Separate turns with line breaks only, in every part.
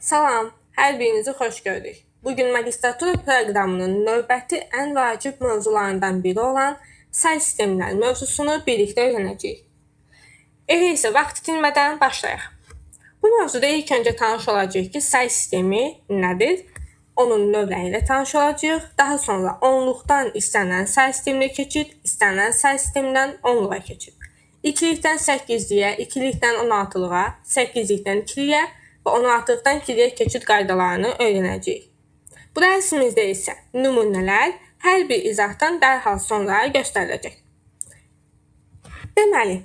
Salam, hər birinizi xoş gördük. Bugün magistratura proqramının növbəti ən vacib mövzularından biri olan say sistemləri mövzusunu birlikdə öyrənəcəyik. Elə isə vaxt itirmədən başlayaq. Bu mövzuda ilk öncə tanış olacağıq ki, say sistemi nədir? Onun növləri ilə tanış olacağıq. Daha sonra onluqdan istənilən say sisteminə keçid, istənilən say sistemindən onluğa keçid. İkilikdən 8-liyə, ikilikdən 16-lığa, 8-likdən 2-liyə və 16-lıqdan 2-liyə keçid qaydalarını öyrənəcəyik. Bu dərsimizdə isə nümunələr hər bir izahdan dərhal sonra göstəriləcək. Deməli,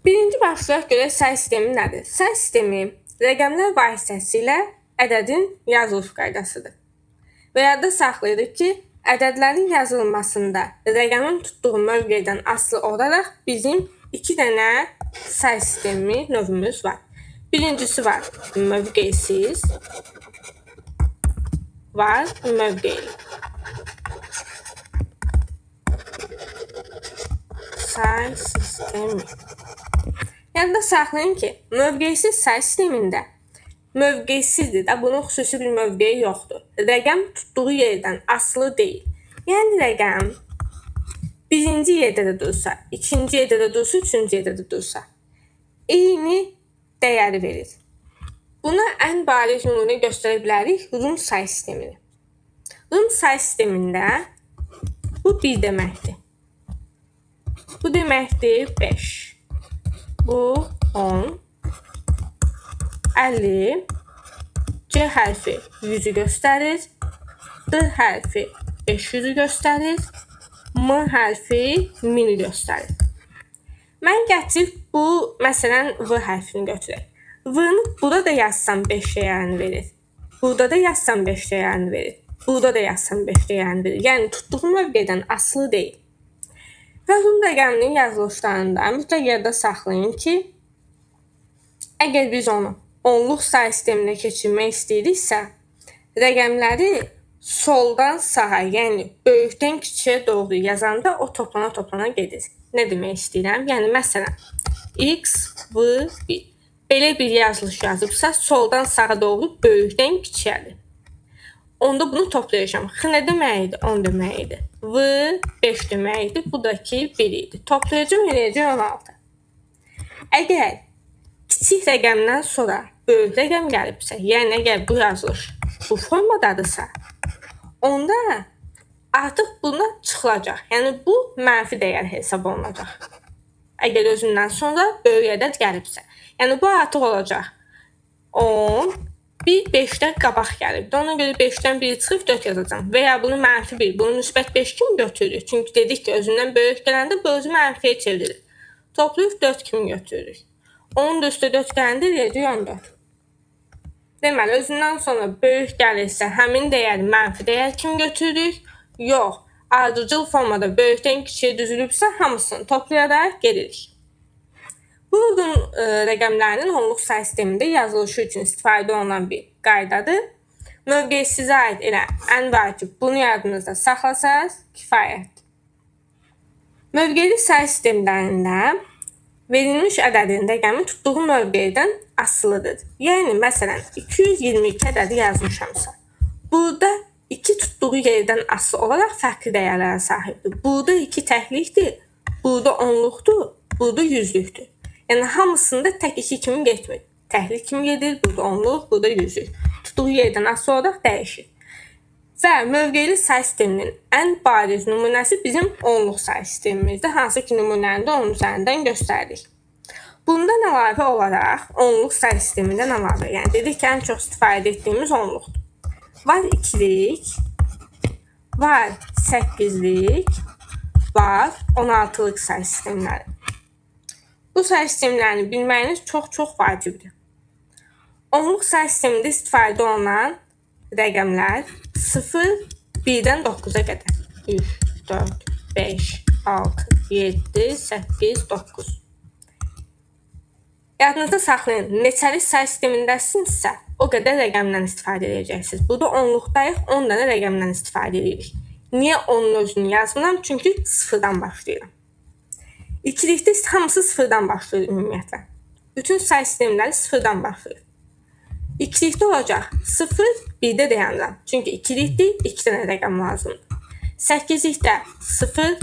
birinci başlayaq görək say sistemi nədir? Say sistemi rəqəmlər vasitəsilə ədədin yazılış qaydasıdır. Və yadda saxlayırıq ki, ədədlərin yazılmasında rəqəmin tutduğu mövqedən asılı olaraq bizim iki dənə say sistemi növümüz var. Birincisi var mövqesiz, var mövqeli. Say sistemi. Yadda saxlayın ki, mövqesiz say sistemində mövqesizdir də, bunun xüsusi bir mövqeyi yoxdur. Rəqəm tutduğu yerdən asılı deyil. Yəni rəqəm birinci yerdə də dursa, ikinci yerdə də dursa, üçüncü yerdə də dursa, eyni dəyəri verir. Buna ən bariz nümunə göstərə bilərik Rum say sistemini. Rum say sistemində bu 1 deməkdir. Bu deməkdir 5. Bu 10. 50. C hərfi 100-ü göstərir. D hərfi 500-ü göstərir. M hərfi 1000-i göstərir. Mən gətirib bu, məsələn, V hərfini götürək. V-ni burada da yazsam 5 dəyərini verir. Burada da yazsam 5 dəyərini verir. Burada da yazsam 5 dəyərini verir. Yəni, tutduğu mövqedən asılı deyil. Və Rum rəqəminin yazılışlarında mütləq yadda saxlayın ki, əgər biz onu onluq say sisteminə keçirmək istəyiriksə, rəqəmləri soldan sağa, yəni böyükdən kiçiyə doğru yazanda o toplana gedir. Nə demək istəyirəm? Yəni, məsələn, x, v, 1. Belə bir yazılış yazıbsa, soldan sağa doğru böyükdən kiçiyədir. Onda bunu toplayacağım. X nə deməkdir? 10 deməkdir. V 5 deməkdir. Bu da ki 1 idi. Toplayacağım, eləyəcək 16. Əgər kiçik rəqəmdən sonra böyük rəqəm gəlibsə, yəni əgər bu yazılış bu formadadırsa, onda artıq buna çıxılacaq. Yəni bu mənfi dəyər hesab olunacaq. Əgər özündən sonra böyük ədəd gəlibsə. Yəni bu artıq olacaq 10, bir 5-dən qabaq gəlibdir. Ona görə 5-dən 1 çıxıb 4 yazacağım. Və ya bunu mənfi 1, bunu müsbət 5 kimi götürürük. Çünki dedik ki, özündən böyük gələndə bu özü mənfiyə çevrilir. Toplayıb 4 kimi götürürük. 10 da üstə 4 gələndə eləyəcək 14. Deməli, özündən sonra böyük gəlirsə, həmin dəyəri mənfi dəyər kimi götürürük. Yox, ardıcıl formada böyükdən kiçiyə düzülübsə, hamısını toplayaraq gelirik. Bu rəqəmlərinin onluq say sistemində yazılışı üçün istifadə olunan bir qaydadır. Mövqesizə aid elə ən vacib bunu yadınızda saxlasaz kifayətdir. Mövqeli say sistemlərində verilmiş ədədin rəqəmi tutduğu mövqedən asılıdır. Yəni, məsələn, 222 ədədi yazmışamsa, burada 2 tutduğu yerdən asılı olaraq fərqli dəyərlərə sahibdir. Burada 2 təklikdir, burada onluqdur, burada yüzlükdür. Yəni, hamısında tək 2 kimi getmir. Təklik kimi gedir, burada onluq, burada yüzlük. Tutduğu yerdən asılı olaraq dəyişir. Və mövqeli say sisteminin ən bariz nümunəsi bizim onluq say sistemimizdir. Hansı ki, nümunəni də onun üzərindən göstərdik. Bundan əlavə olaraq, onluq say sistemindən əlavə, yəni dedik ki, ən çox istifadə etdiyimiz onluqdur. Var 2-lik, var 8-lik, var 16-lıq say sistemləri. Bu say sistemlərini bilməyiniz çox vacibdir. Onluq say sistemində istifadə olunan rəqəmlər 0, 1-dən 9-a qədər. 3, 4, 5, 6, 7, 8, 9. Yadınızda saxlayın, neçəlik say sistemindəsinizsə, o qədər rəqəmdən istifadə edəcəksiniz. Burada onluqdayıq, 10 dənə rəqəmdən istifadə edirik. Niyə onun özünü yazmıram? Çünki 0-dan başlayıram. İkilikdə hamısı 0-dan başlayır ümumiyyətlə. Bütün say sistemləri 0-dan başlayır. İkilikdə olacaq 0, 1-də dayanıram. Çünki ikilikdir, 2 dənə rəqəm lazımdır. 8-likdə 0,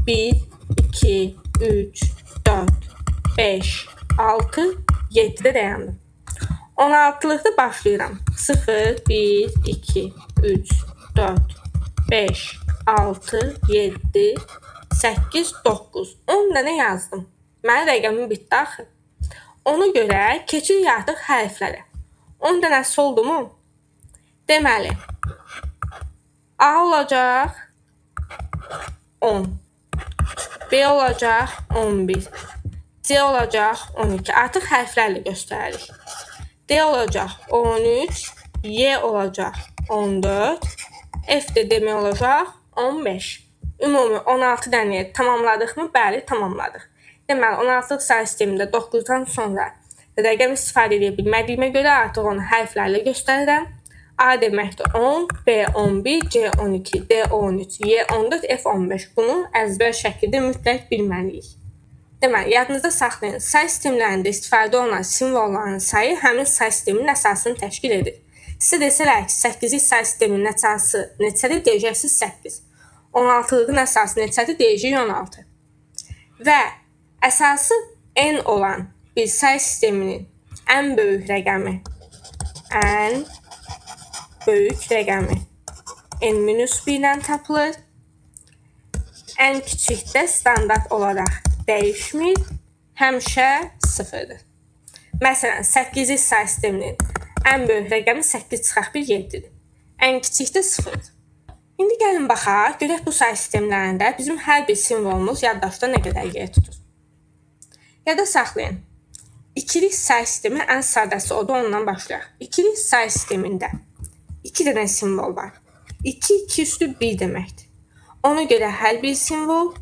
1, 2, 3, 4, 5, 6, 7-də dayandım. 16-lıqda başlayıram. 0, 1, 2, 3, 4, 5, 6, 7, 8, 9. 10 dənə yazdım. Mənim rəqəmim bitdi axı. Ona görə keçirik artıq hərflərə. 10 dənəsi oldu mu? Deməli, A olacaq 10, B olacaq 11, C olacaq 12. Artıq hərflərlə göstəririk. D olacaq 13, Y olacaq 14, F də demək olacaq 15. Ümumi 16 dənəyə tamamladıqmı? Bəli, tamamladıq. Deməli, 16-lıq sayı sistemində 9-dan sonra rəqəm istifadə edə bilmədiyimə görə artıq onu hərflərlə göstərirəm. A deməkdir 10, B 11, C 12, D 13, Y 14, F 15. Bunu əzbər şəkildə mütləq bilməliyik. Deməli, yadınızda saxlayın, say sistemlərində istifadə olunan simvolların sayı həmin say sisteminin əsasını təşkil edir. Sizə desələr ki, 8-lik say sisteminin əsası neçədir? Deyəcəksiniz 8. 16-lığın əsası neçədir? Deyəcək 16. Və əsası n olan bir say sisteminin ən böyük rəqəmi n-1 ilə tapılır. Ən kiçikdə standart olaraq dəyişmir, həmişə 0-dır. Məsələn, 8-lik say sisteminin ən böyük rəqəmi 8 çıxaq 1 7-dir. Ən kiçik də 0-dır. İndi gəlin baxaq, görək bu say sistemlərində bizim hər bir simvolumuz yaddaşda nə qədər yer tutur. Yada saxlayın. İkilik say sistemi ən sadəsi odur, ondan başlayaq. İkilik say sistemində 2 dənə simvol var. 2, 2 üstü 1 deməkdir. Ona görə hər bir simvol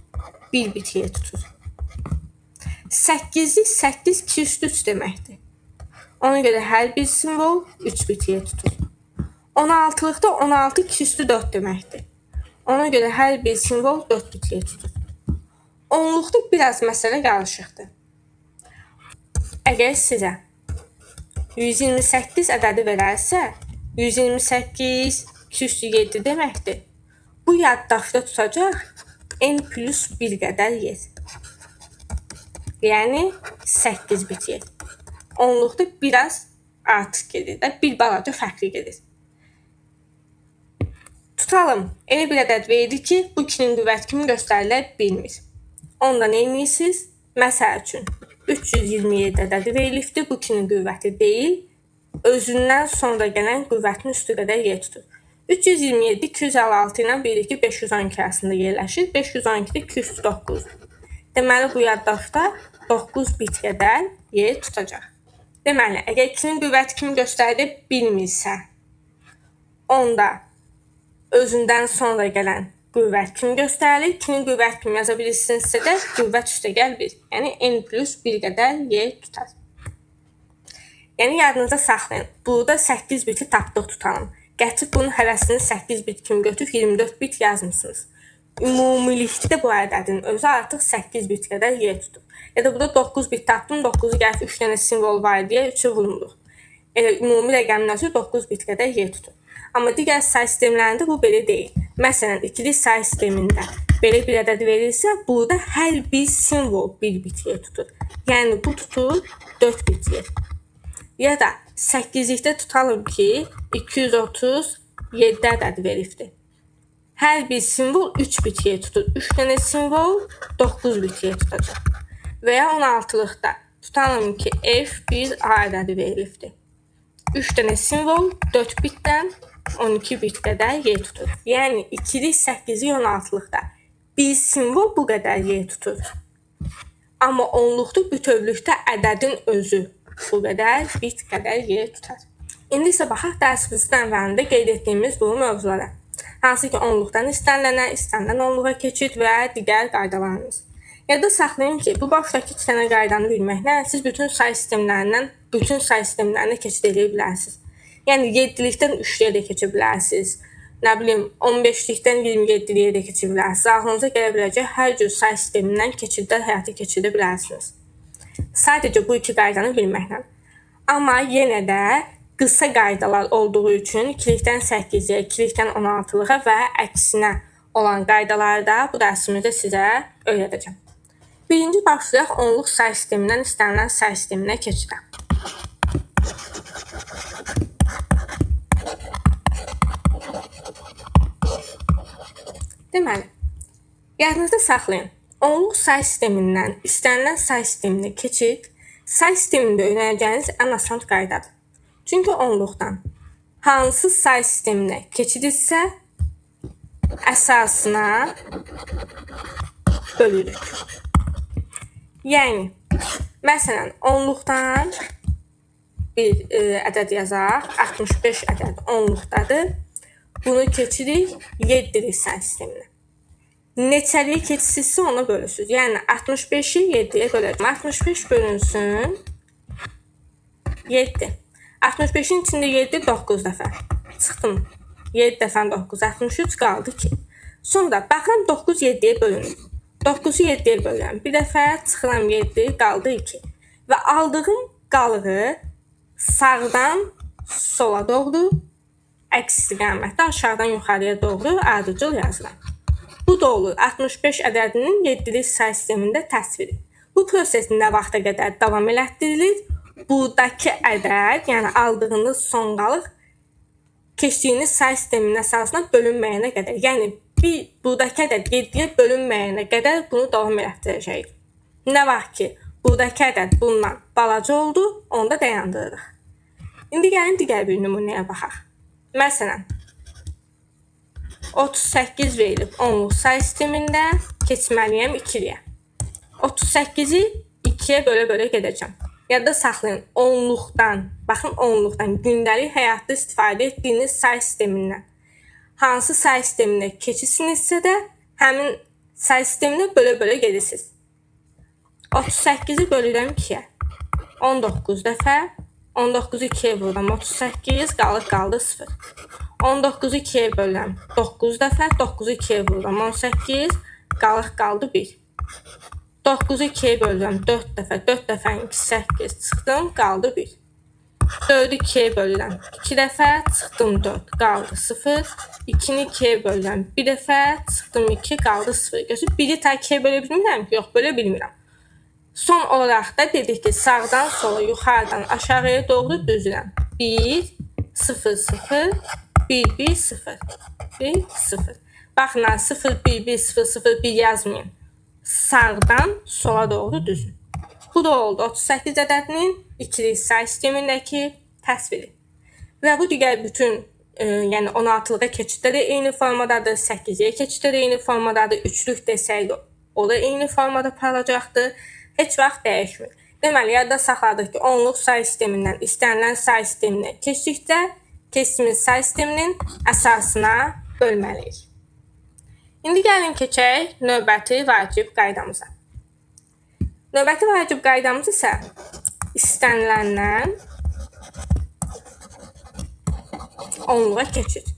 1 bit yer tutur. 8-lik 8, 2 üstü 3 deməkdir. Ona görə hər bir simvol 3 bit yer tutur. 16-lıqda 16, 2 üstü 4 deməkdir. Ona görə hər bir simvol 4 bit yer tutur. 10-luqda biraz məsələ qarışıqdır. Əgər sizə 128 ədədi verərsə, 128 2 üstü 7 deməkdir. Bu yaddaşda tutacaq n plus 1 qədər yer. Yəni 8 bit yer. 10-luqda biraz artıq gedir də, bir balaca fərqli gedir. Tutalım, elə bir ədəd verir ki, bu 2-nin qüvvəti kimi göstərilə bilmir. Onda nə edirsiniz? Məsəl üçün, 327 ədədi verilibdir, bu 2-nin qüvvəti deyil, özündən sonra gələn qüvvətin üstü qədər yer tutur. 327 256 ilə birlikdə 512 arasında yerləşir. 512-də 209. Deməli, bu yaddaşda 9 bit qədər yer tutacaq. Deməli, əgər 2-nin qüvvəti kimi göstərilə bilmirsə, onda özündən sonra gələn qüvvət kimi göstərilir. 2-nin qüvvət kimi yaza bilirsinizsə də qüvvət üstə gəl 1. Yəni, n plus 1 qədər yer tutar. Yəni, yadınıza saxlayın. Burada 8 biti tapdıq tutalım. Gətirib bunun hərəsini 8 bit kimi götürüb 24 bit yazmışsınız. Ümumilikdə bu ədədin özü artıq 8 bit qədər yer tutur. Ya da burada 9 bit tapdım, 9-u gəlib 3 dənə simvol var deyə 3-ü vurmuruq. Ümumi rəqəmin özü 9 bit qədər yer tutur. Amma digər say sistemlərində bu belə deyil. Məsələn, ikilik say sistemində belə bir ədəd verilsə, burada hər bir simvol 1 bit yer tutur. Yəni, bu tutur 4 bit yer. Ya da 8-likdə tutalım ki, 237 ədədi veribdir. Hər bir simvol 3 bit yer tutur. 3 dənə simvol 9 bit yer tutacaq. Və ya 16-lıqda tutalım ki, F1A ədədi verilibdir. 3 dənə simvol 4 bitdən 12 bit qədər yer tutur. Yəni, 2-lik 8-lik 16-lıqda bir simvol bu qədər yer tutur. Amma 10-luqda bütövlükdə ədədin özü bu qədər bit qədər yer tutar. İndi isə baxaq dərsimizin əvvəlində qeyd etdiyimiz bu mövzulara. Hansı ki, 10-luqdan istənilənə, istənilən 10-luğa keçid və digər qaydalarımız. Yadda saxlayın ki, bu başdakı 2 dənə qaydanı bilməklə siz bütün say sistemlərinə keçid edə bilərsiniz. Yəni, 7-likdən 3-lüyə də keçə bilərsiniz. Nə bilim, 15-likdən 27-liyə də keçə bilərsiniz. Ağlınıza gələ biləcək hər cür say sistemindən keçidlər həyata keçirə bilərsiniz. Sadəcə bu 2 qaydanı bilməklə. Amma yenə də qısa qaydalar olduğu üçün 2-dən 8-yə, 2-dən 16-lığa və əksinə olan qaydaları da bu dərsimizdə sizə öyrədəcəm. Birinci başlayaq onluq say sistemindən istənilən say sisteminə keçidə. Deməli, yadınızda saxlayın. Onluq say sistemindən istənilən say sisteminə keçid say sistemində öyrənəcəyiniz ən asan qaydadır. Çünki onluqdan hansı say sisteminə keçid isə əsasına bölürük. Yəni, məsələn, onluqdan bir ədəd yazaq, 65 ədəd onluqdadır. Bunu keçirik 7-lik say sisteminə. Neçəliyə keçirsizsə ona bölürsünüz. Yəni, 65-i 7-yə böləcəm. 65 bölünsün 7. 65-in içində 7 9 dəfə. Çıxdım. 7 dəfə 9, 63 qaldı 2. Sonra baxıram 9 7-yə bölünür. 9-u 7-yə bölürəm. Bir dəfə çıxıram 7, qaldı 2. Və aldığım qalığı sağdan sola doğru, əks istiqamətdə aşağıdan yuxarıya doğru ardıcıl yazıram. Bu da olur 65 ədədinin 7-lik say sistemində təsviri. Bu proses nə vaxta qədər davam elətdirilir? Buradakı ədəd, yəni aldığınız son qalıq keçdiyiniz say sisteminin əsasına bölünməyənə qədər. Yəni, buradakı ədəd 7-yə bölünməyənə qədər bunu davam elətdirəcəyik. Nə vaxt ki, buradakı ədəd bundan balaca oldu, onu da dayandırırıq. İndi gəlin digər bir nümunəyə baxaq. Məsələn, 38 verilib onluq say sistemində keçməliyəm 2-yə. 38-i 2-yə bölə-bölə gedəcəm. Yadda saxlayın, onluqdan, baxın onluqdan, gündəlik həyatda istifadə etdiyiniz say sistemindən hansı say sisteminə keçirsinizsə də həmin say sisteminə bölə-bölə gedirsiniz. 38-i bölürəm 2-yə. 19 dəfə, 19-u 2-yə vururam, 38, qaldı 0. 19-u 2-yə bölürəm 9 dəfə, 9-u 2-yə vururam 18, qaldı 1. 9-u 2-yə bölürəm 4 dəfə, 4 dəfənin 2 8, çıxdım, qaldı 1. 4-ü 2-yə bölürəm 2 dəfə, çıxdım 4, qaldı 0. 2-ni 2-yə bölürəm 1 dəfə, çıxdım 2, qaldı 0. Görürsünüz, 1-i ta 2-yə bölə bilmirəm ki, yox, bölə bilmirəm. Son olaraq da dedik ki, sağdan sola, yuxarıdan aşağıya doğru düzürəm. 1, 0, 0, 1, 1, 0, 1, 0. Baxın, 0, 1, 1, 0, 0, 1 yazmayın. Sağdan sola doğru düzün. Bu da oldu 38 ədədinin 2-lik say sistemindəki təsviri. Və bu digər bütün, yəni 16-lığa keçiddə də eyni formadadır, 8-yə keçiddə də eyni formadadır, 3-lük desək o da eyni formada aparacaqdır. Heç vaxt dəyişmir. Deməli, yadda saxladıq ki, onluq say sistemindən istənilən say sisteminə keçdikdə keçdiyimiz say sisteminin əsasına bölməliyik. İndi gəlin keçək növbəti vacib qaydamıza. Növbəti vacib qaydamız isə istəniləndən onluğa keçid.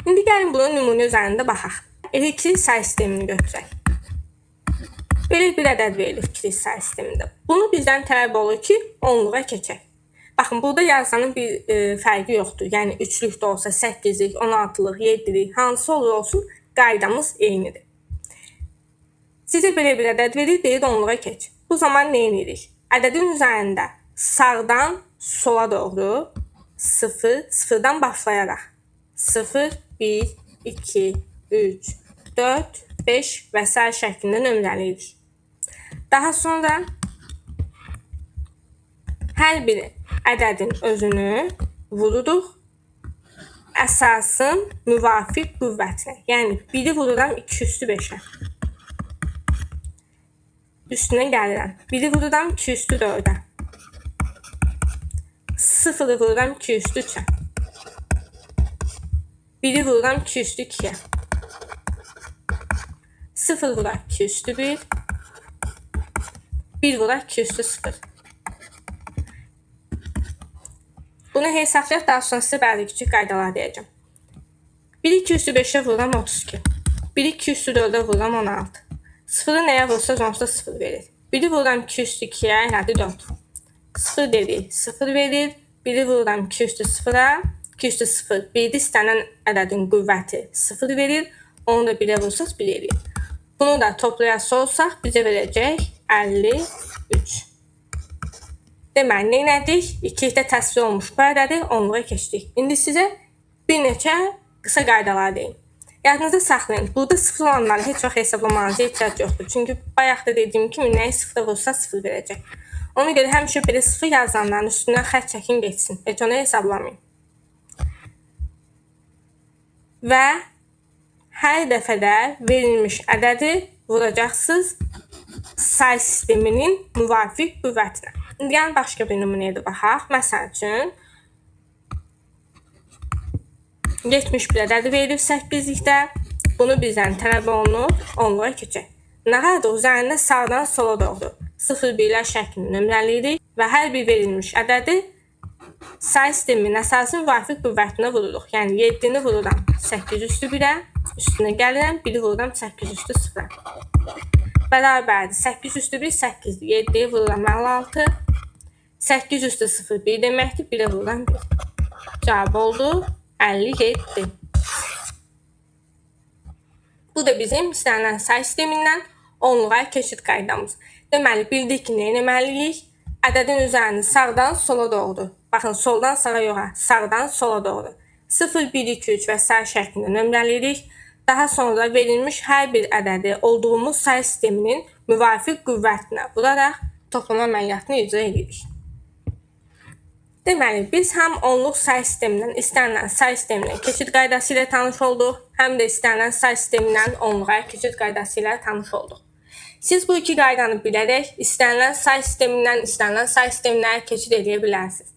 İndi gəlin bunun nümunə üzərində baxaq. Elə 2-lik say sistemini götürək. Belə bir ədəd verilir 2-lik say sistemində. Bunu bizdən tələb olur ki, onluğa keçək. Baxın, burada yazanın bir fərqi yoxdur. Yəni, 3-lük də olsa, 8-lik, 16-lıq, 7-lik, hansı olur olsun, qaydamız eynidir. Sizə belə bir ədəd verir, deyir onluğa keç. Bu zaman nə edirik? Ədədin üzərində sağdan sola doğru 0, 0-dan başlayaraq 0, 1, 2, 3, 4, 5 və s. şəklində nömrələyirik. Daha sonra hər bir ədədin özünü vururuq əsasın müvafiq qüvvətinə. Yəni, 1-i vururam 2 üstü 5-ə. Üstünə gəlirəm. 1-i vururam 2 üstü 4-ə. 0-ı vururam 2 üstü 3-ə. 1-i vururam 2 üstü 2-yə. 0 vurar 2 üstü 1. 1 vurar 2 üstü 0. Bunu hesablayaq, daha sonra sizə bəzi kiçik qaydalar deyəcəm. 1-i 2 üstü 5-ə vururam 32. 1-i 2 üstü 4-ə vururam 16. 0-ı nəyə vursa onsuz da 0 verir. 1-i vururam 2 üstü 2-yə, elədi 4. 0 dedik, 0 verir. 1-i vururam 2 üstü 0-a, 2 üstü 0. 1-də istənilən ədədin qüvvəti 0 verir. Onu da 1-ə vursaq 1 verir. Bunu da toplayası olsaq bizə verəcək 53. Deməli, nə elədik? İkilikdə təsvir olmuş bu ədədi onluğa keçdik. İndi sizə bir neçə qısa qaydalar deyim. Yadınızda saxlayın. Burada 0 olanları heç vaxt hesablamanıza ehtiyac yoxdur. Çünki bayaq da dediyim kimi nəyi 0-a vursa 0 verəcək. Ona görə həmişə belə 0 yazanların üstündən xətt çəkin geçsin. Heç onu hesablamayın. Və hər dəfədə verilmiş ədədi vuracaqsınız say sisteminin müvafiq qüvvətinə. İndi gəlin başqa bir nümunəyə də baxaq. Məsəl üçün 71 ədədi verilib 8-likdə. Bunu bizdən tələb olunub onluğa keçək. Nə qədər üzərində sağdan sola doğru 0-1-lər şəklində nömrələyirik və hər bir verilmiş ədədi say sisteminin əsasın müvafiq qüvvətinə vururuq. Yəni 7-ni vururam 8 üstü 1-ə, üstünə gəlirəm, 1-i vururam 8 üstü 0-a. Bərabərdir. 8 üstü 1 8-dir. 7-yi vururam 56. 8 üstü 0 1 deməkdir. 1-ə vururam 1. Cavab oldu 57. Bu da bizim istənilən say sistemindən onluğa keçid qaydamız. Deməli, bildik ki, nə etməliyik? Ədədin üzərini sağdan sola doğru. Baxın, soldan sağa yox, sağdan sola doğru. 0, 1, 2, 3 və sair şəklində nömrələyirik. Daha sonra verilmiş hər bir ədədi olduğumuz say sisteminin müvafiq qüvvətinə vuraraq toplama əməliyyatını icra edirik. Deməli, biz həm onluq say sistemindən istənilən say sisteminə keçid qaydası ilə tanış olduq, həm də istənilən say sistemindən onluğa keçid qaydası ilə tanış olduq. Siz bu iki qaydanı bilərək istənilən say sistemindən istənilən say sisteminə keçid edə bilərsiniz.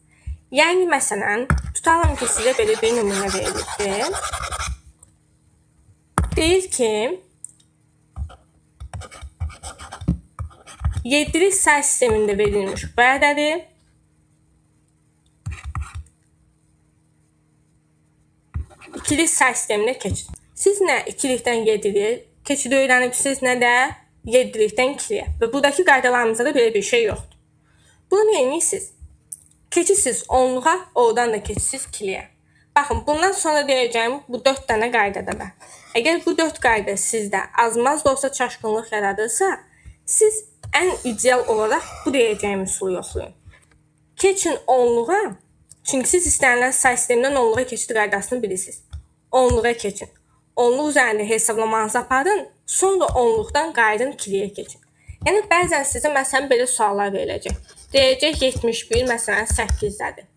Yəni, məsələn, tutalım ki, sizə belə bir nümunə verilibdir. Deyir ki, 7-lik say sistemində verilmiş bu ədədi 2-lik say sisteminə keçid. Siz nə 2-likdən 7-liyə keçid öyrənibsiniz, nə də 7-likdən 2-liyə. Və buradakı qaydalarımızda da belə bir şey yoxdur. Bunu nə edirsiniz? Keçirsiniz onluğa, oradan da keçirsiniz 2-liyə. Baxın, bundan sonra deyəcəyim bu 4 dənə qaydada var. Əgər bu 4 qayda sizdə azmaz da olsa çaşqınlıq yaradırsa, siz ən ideal olaraq bu deyəcəyim üsulu yoxlayın. Keçin onluğa, çünki siz istənilən say sistemindən onluğa keçid qaydasını bilirsiniz. Onluğa keçin. Onluq üzərində hesablamalarınızı aparın, sonra onluqdan qayıdın 2-liyə keçin. Yəni, bəzən sizə məsələn belə suallar veriləcək. Deyəcək 71, məsələn 8-dədir.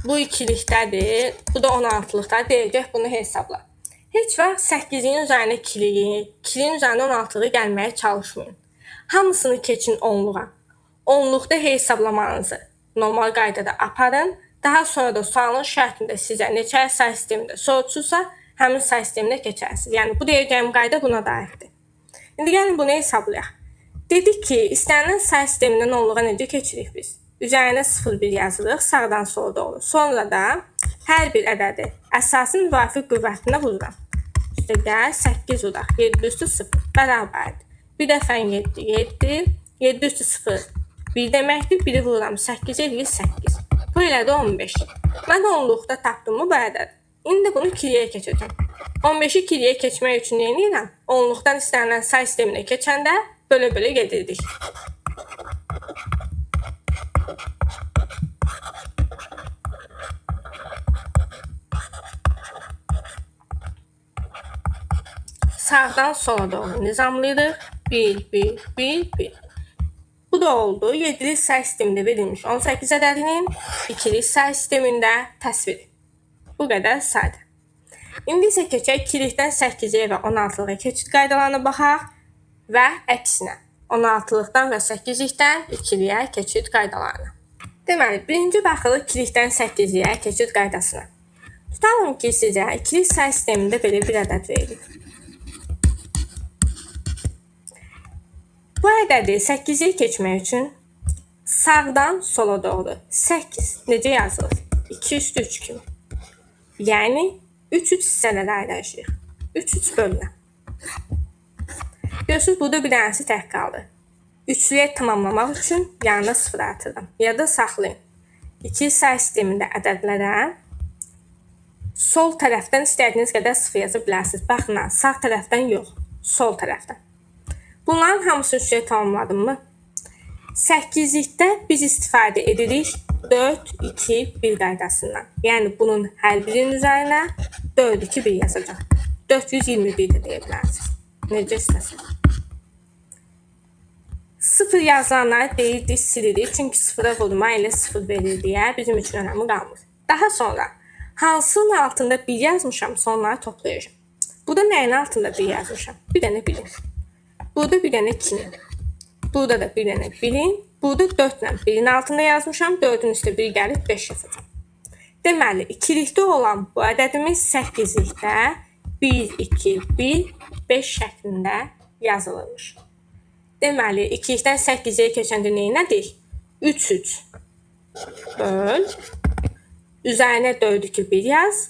Bu 2-likdədir, bu da 16-lıqdadır, deyəcək bunu hesabla. Heç vaxt 8-in üzərində 2-liyi, 2-liyin üzərində 16-lığı gəlməyə çalışmayın. Hamısını keçin onluğa. Onluqda hesablamanızı normal qaydada aparın. Daha sonra da sualın şərtində sizə neçə say sistemində soruşursa, həmin say sisteminə keçərsiniz. Yəni, bu deyəcəyim qayda buna dairdir. İndi gəlin bunu hesablayaq. Dedik ki, istənilən say sistemindən onluğa necə keçirik biz? Üzərinə 0-1 yazırıq, sağdan sola doğru. Sonra da hər bir ədədi əsasın müvafiq qüvvətinə vururam. İşte gəl, 8 vuraq, 7 üstü 0, bərabərdir. Bir dəfə 7, 7, 7 üstü 0, 1 deməkdir, 1-i vururam, 8 edir, 8. Bu elədir 15. Mən onluqda tapdım bu ədəd. İndi bunu 2-liyə keçəcəm. 15-i 2-liyə keçmək üçün nə edirəm? Onluqdan istənilən say sisteminə keçəndə bölə-bölə gedirdik. Sağdan sola doğru nizamlayırıq. 1, 1, 1, 1. Bu da oldu. 7-lik say sistemində verilmiş 18 ədədinin 2-lik say sistemində təsviri. Bu qədər sadə. İndi isə keçək 2-likdən 8-yə və 16-lığa keçid qaydalarına baxaq və əksinə 16-lıqdan və 8-likdən 2-liyə keçid qaydalarına. Deməli, birinci baxırıq 2-likdən 8-liyə keçid qaydasına. Tutalım ki, sizə 2-lik say sistemində belə bir ədəd verilir. Bu ədədi 8-yə keçmək üçün sağdan sola doğru 8 necə yazılır? 2 üstü 3 kimi. Yəni 3 hissələrə ayrışırıq. 3 bölünə. Görürsünüz, burada bir dənəsi tək qaldı. Üçlüyə tamamlamaq üçün yanına 0 artırdım. Ya da saxlayın. İkili say sistemində ədədlərə sol tərəfdən istədiyiniz qədər 0 yaza bilərsiniz. Baxın, sağ tərəfdən yox, sol tərəfdən. Bunların hamısını üçlüyə tamamladım mı? 8-likdə biz istifadə edirik 4, 2, 1 qaydasından. Yəni bunun hər birinin üzərinə 4, 2, 1 yazacaq. 421 də deyə bilərsiniz. Necə istəsiniz. 0 yazılanları deyildik, silirik. Çünki 0'a vurma ilə 0 verir deyə bizim üçün önəmi qalmır. Daha sonra hansının altında 1 yazmışam, onları toplayacağım. Burada nəyin altında 1 yazmışam? Bir dənə 1'in. Burada bir dənə 2'nin. Burada da bir dənə 1'in. Burada 4 ilə 1'in altında yazmışam. 4'ün üstə 1 gəlib 5 yazacağım. Deməli, ikilikdə olan bu ədədimiz 8-likdə 1, 2, 1, 5 şəklində yazılırmış. Deməli, 2-likdən 8-yə keçəndə neynədik? 3, 3 böl. Üzərinə 4, 2, 1 yaz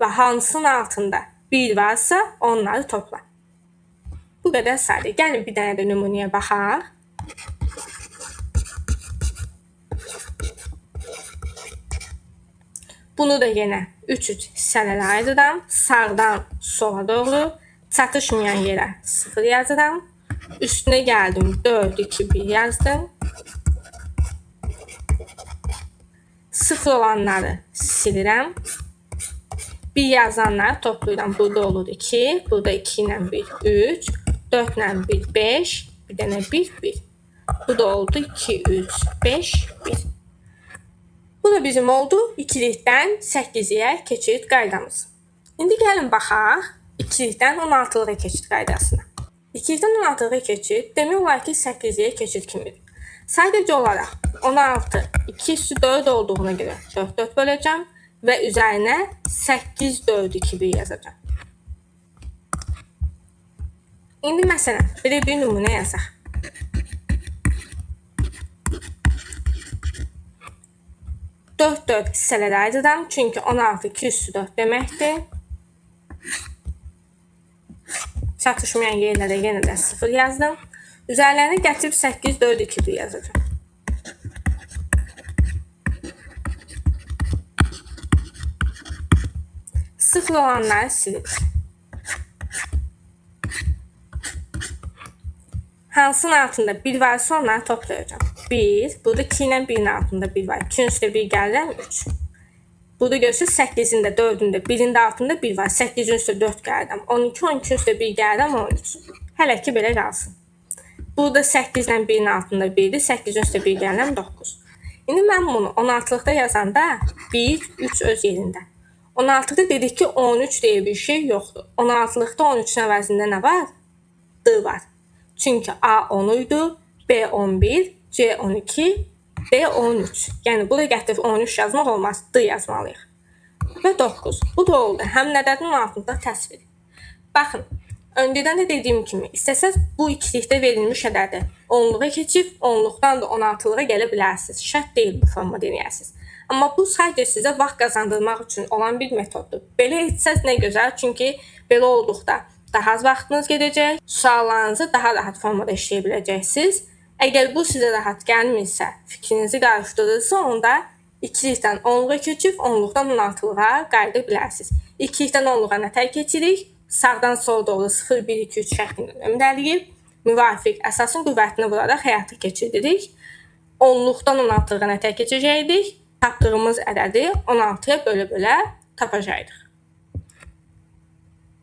və hansının altında 1 varsa onları topla. Bu qədər sadə. Gəlin bir dənə də nümunəyə baxaq. Bunu da yenə 3, 3 hissələrə ayırıram. Sağdan sola doğru çatışmayan yerə 0 yazıram. Üstünə gəldim 4, 2, 1 yazdım. 0 olanları silirəm. 1 yazanları toplayıram. Burada olur 2, burada 2 ilə 1, 3, 4 ilə 1, 5, bir dənə 1, 1. Bu da oldu 2, 3, 5, 1. Bu da bizim oldu 2'likdən 8'yə keçid qaydamız. İndi gəlin baxaq 2'likdən 16'lığa keçid qaydasına. 2'likdən 16'lığa keçid demək olar ki 8'yə keçid kimidir. Sadəcə olaraq 16 2 üstü 4 olduğuna görə 4, 4 böləcəm və üzərinə 8, 4, 2, 1 yazacağım. İndi məsələn, belə bir nümunə yazaq. Dörd 4 hissələrə ayırıram, çünki 16 2 üstü 4 deməkdir. Çatışmayan yerlərə yenə də 0 yazdım. Üzərlərini gətirib 8, 4, 2, 1 yazacağım. Sıfır olanları silirik. Hansının altında 1 varsa onları toplayacağım. 1, burada 2 ilə 1'in altında 1 var. 2'nin üstə 1 gəlirəm 3. Burada görürsünüz 8'in də 4'ün də 1'in də altında 1 var. 8'in üstə 4 gəlirəm 12, 12'nin üstə 1 gəlirəm 13. Hələ ki belə qalsın. Burada 8 ilə 1'in altında 1'dir. 8'in üstə 1 gəlirəm 9. İndi mən bunu 16'lıqda yazanda 1, 3 öz yerində. 16'da dedik ki 13 deyə bir şey yoxdur. 16'lıqda 13'ün əvəzində nə var? D var. Çünki A 10 idi, B 11, C 12, D 13. Yəni burada gətirib 13 yazmaq olmaz, D yazmalıyıq. Və 9. Bu da oldu. Həm nədənin altında təsvir. Baxın, öncədən də dediyim kimi, istəsəz bu ikilikdə verilmiş ədədi 10'luğa keçib 10'luqdan da 16'lığa gələ bilərsiniz. Şərt deyil bu forma denəyəsiniz. Amma bu sadəcə sizə vaxt qazandırmaq üçün olan bir metoddur. Belə etsəz nə gözəl, çünki belə olduqda daha az vaxtınız gedəcək, suallarınızı daha rahat formada işləyə biləcəksiniz. Əgər bu sizə rahat gəlmirsə, fikrinizi qarışdırırsa, onda ikilikdən 10'luğa keçib 10'luqdan 16'lığa qayıda bilərsiniz. İkilikdən 10'luğa nətər keçirik? Sağdan sola doğru 0, 1, 2, 3 şəklində nömrələyib, müvafiq əsasın qüvvətini vuraraq həyata keçiririk. 10'luqdan 16'lığa nətər keçəcəkdik? Tapdığımız ədədi 16'ya bölə-bölə tapacaqdıq.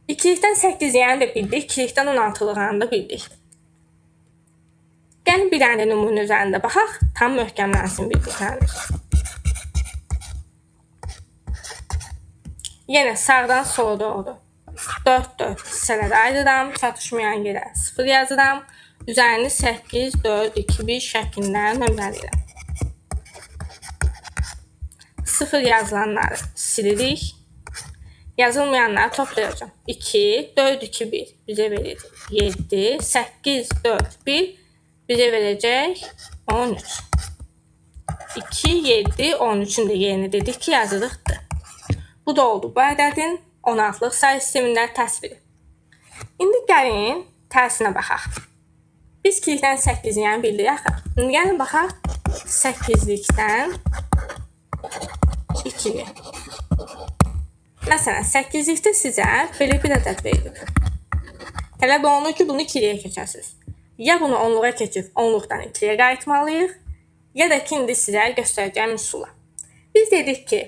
2'likdən 8'liyəni də bildik, 2'likdən 16'lığını da bildik. Gəlin bir dənə nümunə üzərində baxaq, tam möhkəmlənsin bildiklərimiz. Yenə sağdan sola doğru 4, 4 hissələrə ayırıram, çatışmayan yerə 0 yazıram, üzərini 8, 4, 2, 1 şəklində nömrələyirəm. 0 yazılanları silirik. Yazılmayanları toplayacağım. 2, 4, 2, 1 bizə verir 7, 8, 4, 1 bizə verəcək 13. 2, 7, 13'ün də yerini dedik ki yazırıqdır. Bu da oldu bu ədədin 16'lıq say sistemində təsviri. İndi gəlin tərsinə baxaq. Biz 2-likdən 8-i yəni bildik axı. Yəni baxaq 8-likdən 2-li. Məsələn, 8-likdə sizə belə bir ədəd verilir. Tələb olunur ki, bunu 2-liyə keçəsiniz. Ya bunu 10-luğa keçib 10-luqdan 2-liyə qayıtmalıyıq, ya da ki, indi sizə göstərəcəyim üsulla. Biz dedik ki,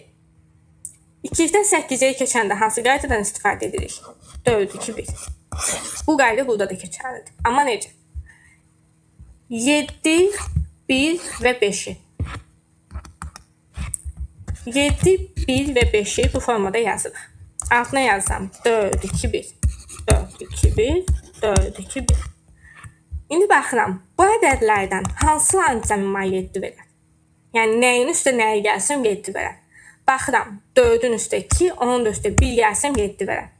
2-likdən 8-yə keçəndə hansı qaydadan istifadə edirik? 4, 2, 1. Bu qayda burada da keçərlidir. Amma necə? 7, 1 və 5-i. 7, 1 və 5-i bu formada yazırıq. Altına yazsam 4, 2, 1. 4, 2, 1. 4, 2, 1. İndi baxıram, bu ədədlərdən hansılarını cəmimə 7 verər? Yəni, nəyin üstə nəyi gəlsəm 7 verər? Baxıram, 4-ün üstə 2, onun da üstə 1 gəlsəm 7 verər.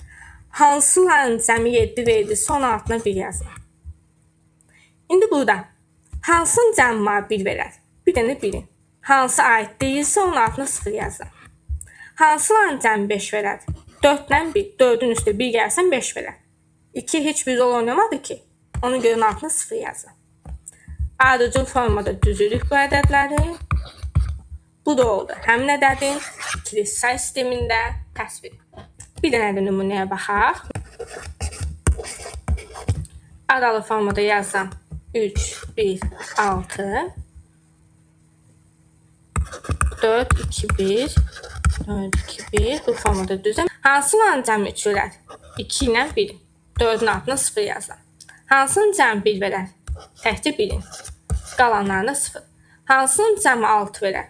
Hansılarını cəmi 7 verdirsə, onun altına 1 yazılır. İndi burada hansının cəmimə 1 verər? Bir dənə 1-in. Hansı aid deyilsə, onun altına 0 yazılır. Hansılarını cəmi 5 verər? 4-dən 1. 4-ün üstə 1 gəlsəm 5 verər. 2 heç bir rol oynamadı ki. Ona görə onun altına 0 yazın. Ardıcıl formada düzürük bu ədədləri. Bu da oldu. Həmin ədədin ikili say sistemində təsviri. Bir dənə də nümunəyə baxaq. Aralı formada yazsam 3, 1, 6, 4, 2, 1, 4, 2, 1. Bu formada düzəm. Hansılarını cəmi 3 verər? 2 ilə 1. 4-ün altına 0 yazılır. Hansının cəmi 1 verər? Təkcə 1-in. Qalanlarına 0. Hansının cəmi 6 verər?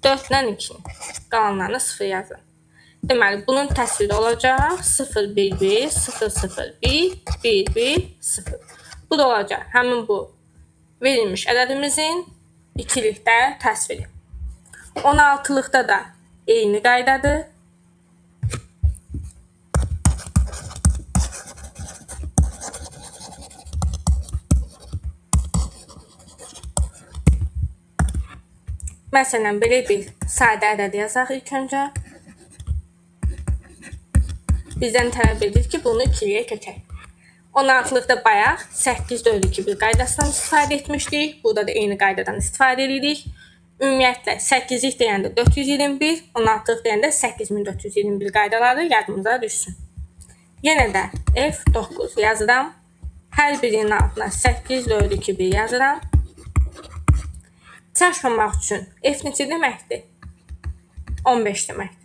4-dən 2-nin. Qalanlarına 0 yazın. Deməli, bunun təsviri olacaq 0, 1, 1, 0, 0, 1, 1, 1, 0. Bu da olacaq həmin bu verilmiş ədədimizin ikilikdə təsviri. 16-lıqda da eyni qaydadır. Məsələn, belə bir sadə ədəd yazaq ilk öncə. Bizdən tələb edir ki, bunu 2-liyə köçək. 16-lıqda bayaq 8, 4, 2, 1 qaydasından istifadə etmişdik. Burada da eyni qaydadan istifadə edirik. Ümumiyyətlə, 8-lik deyəndə 421, 16-lıq deyəndə 8421 qaydaları yadımıza düşsün. Yenə də F9 yazıram. Hər birinin altına 8, 4, 2, 1 yazıram. Çaşmamaq üçün F neçə deməkdir? 15 deməkdir.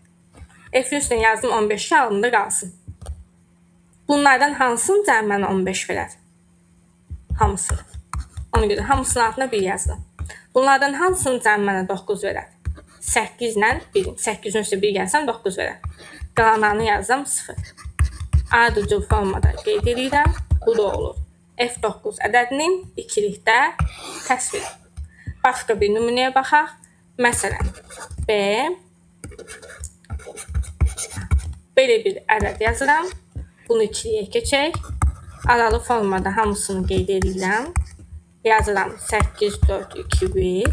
F-in üstünə yazdım 15 ki, alında qalsın. Bunlardan hansının cəmi mənə 15 verər? Hamısını. Ona görə hamısının altına 1 yazdım. Bunlardan hansının cəmi mənə 9 verər? 8 ilə 1. 8-in üstə 1 gəlsəm 9 verər. Qalanlarını yazsam 0. Ardıcıl formada qeyd edirəm. Bu da olur. F9 ədədinin ikilikdə təsviri. Başqa bir nümunəyə baxaq. Məsələn, B belə bir ədəd yazıram. Bunu 2-liyə keçək. Aralı formada hamısını qeyd edirəm. Yazıram 8, 4, 2, 1.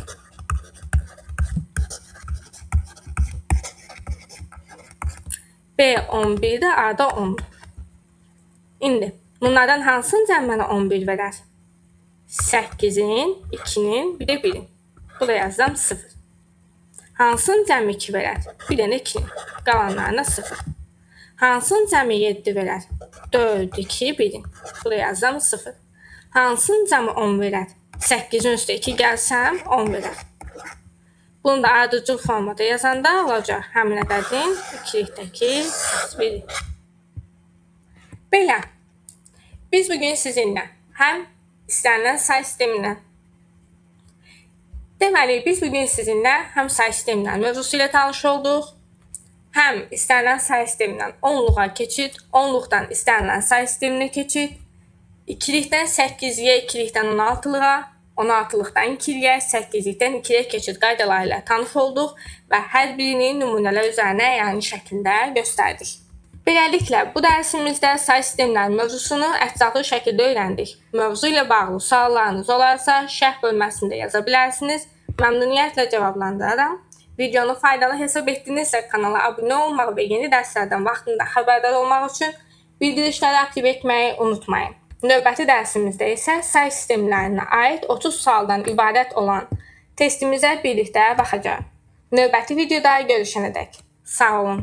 B11-də, A-da 10-dur. İndi bunlardan hansının cəmi mənə 11 verər? 8-in, 2-nin, bir də 1-in. Buraya yazsam 0. Hansının cəmi 2 verər? Bir dənə 2-nin. Qalanlarına 0. Hansının cəmi 7 verər? 4, 2, 1-in. Buraya yazsam 0. Hansının cəmi 10 verər? 8-in üstə 2 gəlsəm 10 verər. Bunu da ardıcıl formada yazanda olacaq həmin ədədin ikilikdəki təsviri. Belə, biz bugün sizinlə həm istənilən say sistemindən biz bugün sizinlə həm say sistemindən mövzusu ilə tanış olduq, həm istənilən say sistemindən 10-luğa keçid, 10-luqdan istənilən say sisteminə keçid, 2-likdən 8-liyə, 2-likdən 16-lığa, 16-lıqdan 2-liyə, 8-likdən 2-liyə keçid qaydaları ilə tanış olduq və hər birini nümunələr üzərinə əyani şəkildə göstərdik. Beləliklə, bu dərsimizdə say sistemləri mövzusunu ətraflı şəkildə öyrəndik. Mövzu ilə bağlı suallarınız olarsa, şərh bölməsində yaza bilərsiniz. Məmnuniyyətlə cavablandıraram. Videonu faydalı hesab etdinizsə kanala abunə olmaq və yeni dərslərdən vaxtında xəbərdar olmaq üçün bildirişləri aktiv etməyi unutmayın. Növbəti dərsimizdə isə say sistemlərinə aid 30 sualdan ibarət olan testimizə birlikdə baxacağıq. Növbəti videoda görüşənədək sağ olun.